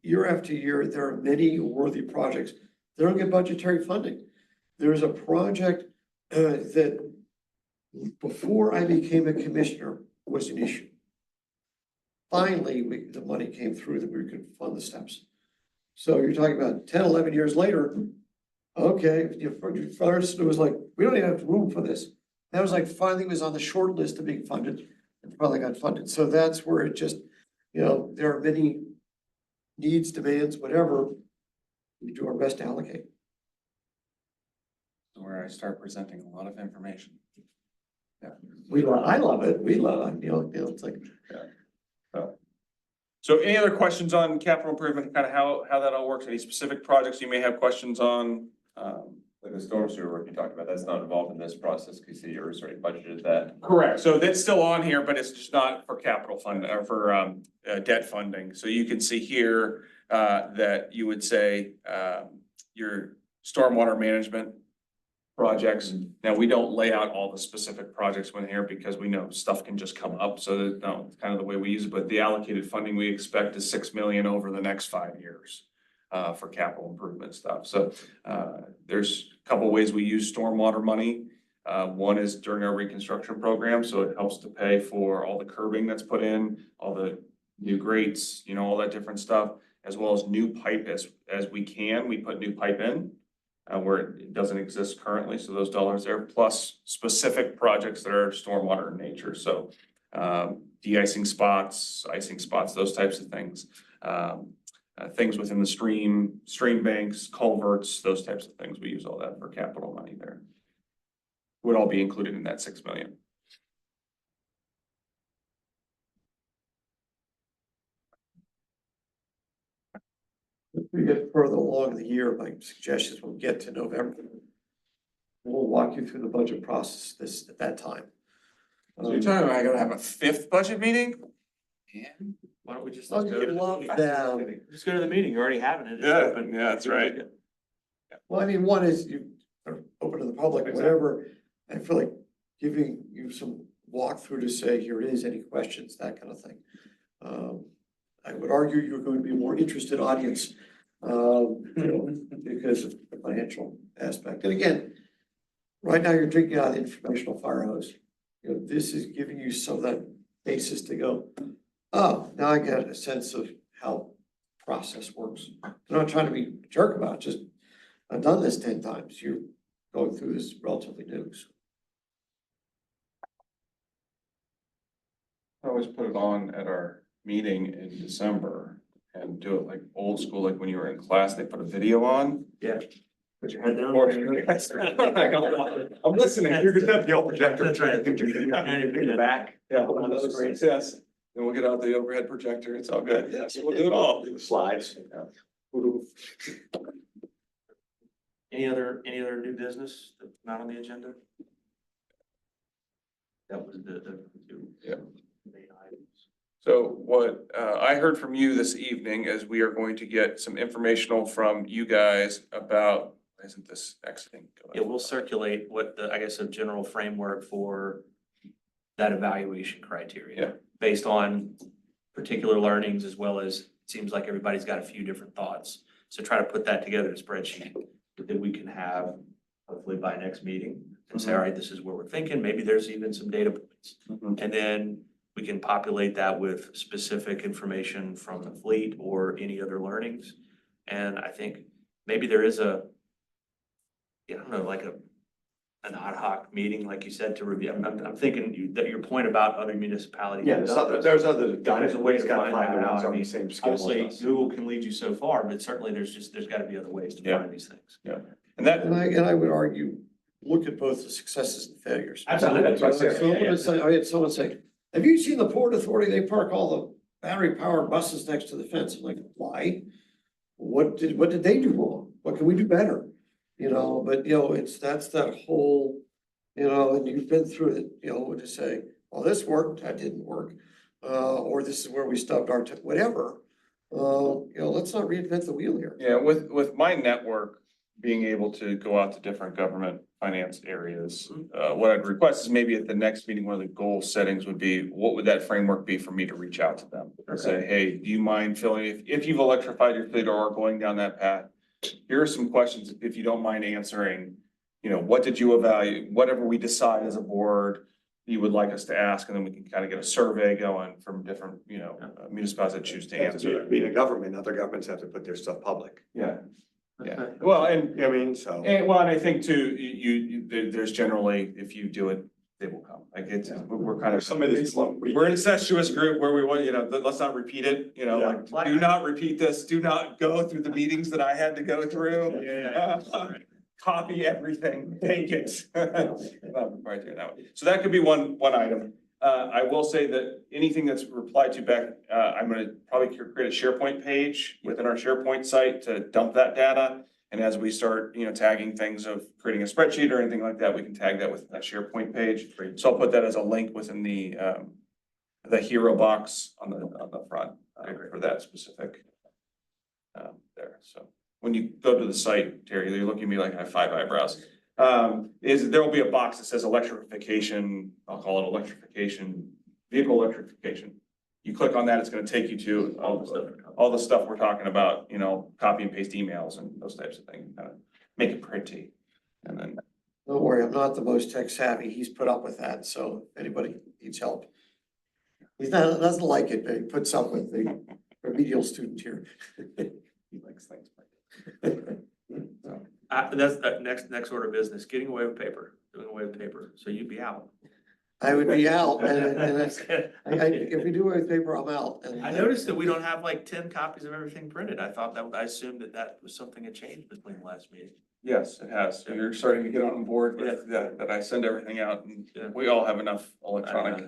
year after year, there are many worthy projects. They don't get budgetary funding. There's a project that before I became a commissioner was an issue. Finally, the money came through that we could fund the steps. So you're talking about 10, 11 years later, okay, first it was like, we don't even have room for this. That was like finally was on the short list of being funded and finally got funded. So that's where it just, you know, there are many needs, demands, whatever. We do our best to allocate. Where I start presenting a lot of information. I love it. We love it. You know, it's like. So any other questions on capital improvement, kind of how that all works? Any specific projects you may have questions on? Like the storm sewer work you talked about, that's not involved in this process, because you already budgeted that. Correct, so that's still on here, but it's just not for capital fund, or for debt funding. So you can see here that you would say your stormwater management projects. Now, we don't lay out all the specific projects in here because we know stuff can just come up, so that, no, it's kind of the way we use it, but the allocated funding we expect is 6 million over the next 5 years for capital improvement stuff. So there's a couple of ways we use stormwater money. One is during our reconstruction program, so it helps to pay for all the curbing that's put in, all the new grates, you know, all that different stuff, as well as new pipe as we can, we put new pipe in where it doesn't exist currently, so those dollars there, plus specific projects that are stormwater in nature, so de-icing spots, icing spots, those types of things. Things within the stream banks, culverts, those types of things, we use all that for capital money there. Would all be included in that 6 million. If we get further along in the year, my suggestion is we'll get to November. We'll walk you through the budget process at that time. So you're talking about I gotta have a 5th budget meeting? Yeah. Why don't we just? Oh, you love them. Just go to the meeting, you're already having it. It's Yeah, open. yeah, that's right. Well, I mean, one is you are open to the public, whatever. I feel like giving you some walkthrough to say, here it is, any questions, that kind of thing. I would argue you're going to be a more interested audience, you know, because of the financial aspect. And again, right now you're drinking out of the informational fire hose. You know, this is giving you some of that basis to go, oh, now I get a sense of how process works. I'm not trying to be a jerk about it, just I've done this 10 times. You're going through this relatively new. So I always put it on at our meeting in December and do it like old school, like when you were in class, they put a video on. Yeah. Put your head down. I'm listening, you're gonna have the old projector. That's right. In the back. Yeah, one of those screens, yes. Then we'll get out the overhead projector, it's all good, yes, we'll do it all. Do the slides. Any other new business that's not on the agenda? That was the two. Yeah. Main items. So what I heard from you this evening is we are going to get some informational from you guys about, why isn't this exiting? Go ahead. Yeah, we'll circulate what the, I guess, a general framework for that evaluation criteria. Yeah. Based on particular learnings, as well as, it seems like everybody's got a few different thoughts. So try to put that together in a spreadsheet that we can have hopefully by next meeting and say, all right, this is where we're thinking. Maybe there's even some data points. And then we can populate that with specific information from the fleet or any other learnings. And I think maybe there is I don't know, like an ad hoc meeting, like you said, to review. I'm thinking that your point about other municipalities. Yeah, there's other There's a way to gotta find that out. ones I on mean, the same scale as obviously, us. Google can lead you so far, but certainly there's gotta be other ways to Yeah. find these things. And that, and I would argue, look at both the successes and failures. Absolutely. That's what I said. So I'm gonna say, I had someone say, have you seen the Port Authority? They park all the battery powered buses next to the fence. I'm like, why? What did they do wrong? What can we do better? You know, but you know, that's that whole, you know, and you've been through it, you know, to say, well, this worked, that didn't work. Or this is where we stubbed our whatever. You know, let's not reinvent the wheel here. yeah, with my network being able to go out to different government finance areas, what I'd request is maybe at the next meeting, one of the goal settings would be, what would that framework be for me to reach out to them? Or say, hey, do you mind filling, if you've electrified your fleet or are going down that path, here are some questions, if you don't mind answering, you know, what did you evaluate, whatever we decide as a board, you would like us to ask, and then we can kind of get a survey going from different, you know, municipalities that choose to answer. Being a government, other governments have to put their stuff public. Yeah, yeah, well, and I mean, so. and well, and I think too, there's generally, if you do it, they will come. Like we're kind of, Some of these. we're an incestuous group where we want, you know, let's not repeat it, you know, like, do not repeat this, do not go through the meetings that I had to go through. Copy everything, take it. Right there, that way. So that could be one item. I will say that anything that's replied to back, I'm gonna probably create a SharePoint page within our SharePoint site to dump that data. And as we start, tagging things of creating a spreadsheet or anything like that, we can tag that with that SharePoint page. So I'll put that as a link within the hero box on the front for that specific there. So when you go to the site, Terry, you're looking at me like I have 5 eyebrows. There will be a box that says electrification, I'll call it electrification, vehicle electrification. You click on that, it's gonna take you to all the stuff we're talking about, copy and paste emails and those types of things, kind of make it pretty. And then, Don't worry, I'm not the most tech savvy. He's put up with that, so if anybody needs help. Doesn't like it, but he puts up with the remedial student here. he likes things. That's that next order of business, getting away with paper, doing away with paper. So you'd be out. I would be out, if we do it with paper, I'm out. And I noticed that we don't have like 10 copies of everything printed. I assumed that was something that changed between the last meeting. Yes, it has. So you're starting to get on board with that I send everything out and we all have enough electronic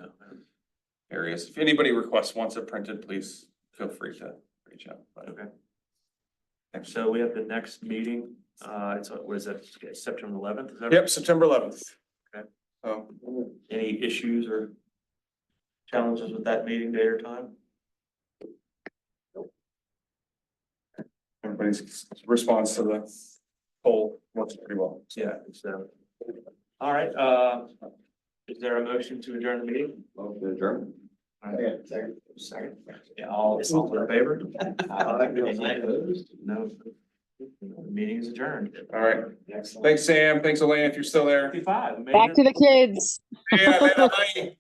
areas. If anybody wants it printed, please feel free to reach out. But Okay. So we have the next meeting, what is that, September 11th? Is that right? Yep, September 11th. Okay. So, Any issues or challenges with that meeting, day or time? everybody's response to the poll works pretty well. Yeah, all right, is there a motion to adjourn the meeting? Adjourn. Second. Yeah, all in favor? Any opposed? No. The meeting is adjourned. All right. Thanks, Sam. Thanks, Elaine, if you're still there. 55. we made Back it. to the kids. Yeah, man,